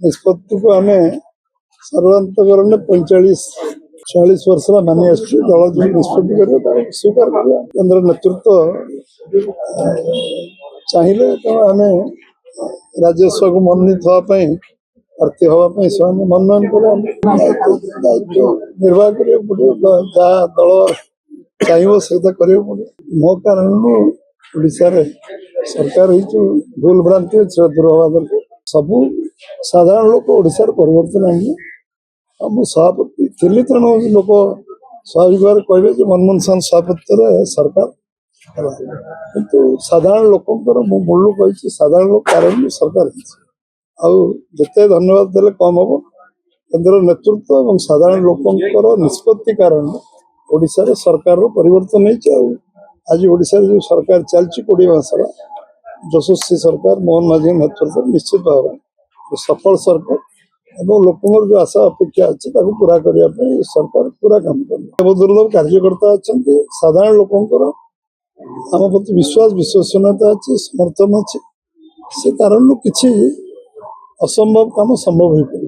निष्पत्ति को आम सर्वांतकरण 45-46 वर्ष मानि आस दल जो निष्पत्ति कर स्वीकार कर केन्द्र नेतृत्व चाहिए तो आम राजस्व को मनोनीत हाँपाई प्रार्थी हाँपाई से मनोनयन कर दायित्व निर्वाह करा पड़ो जहाँ दल चाहिए से कर मो कारण ओडिशा सरकार भूल भ्रांति दूर हवा दरकार सबू साधारण लोक ओडिशा परिवर्तन आने मु सभापति थी तेणु लोक स्वाभाविक भाव कहे मनमोहन सिंह सभापति सरकार किंतु साधारण लोकंर मूल कही साधारण लोक कारण सरकार आते धन्यवाद देले कम हम केन्द्र नेतृत्व और साधारण लोकंर निष्पत्ति कारण ओडिशा सरकार परिवर्तन हो आज ओडिशा जो सरकार चलती 20 मासर यशस्वी सरकार मोहन माझी नेतृत्व निश्चित भाव सफल सरकार एवं लोक जो आशा अपेक्षा अच्छी पूरा करने सरकार पूरा काम कर दुर्लभ कार्यकर्ता अच्छा साधारण लोकंर आम प्रति विश्वास विश्वसनीयता अच्छी समर्थन अच्छी से कारण किसी असंभव काम संभव हो।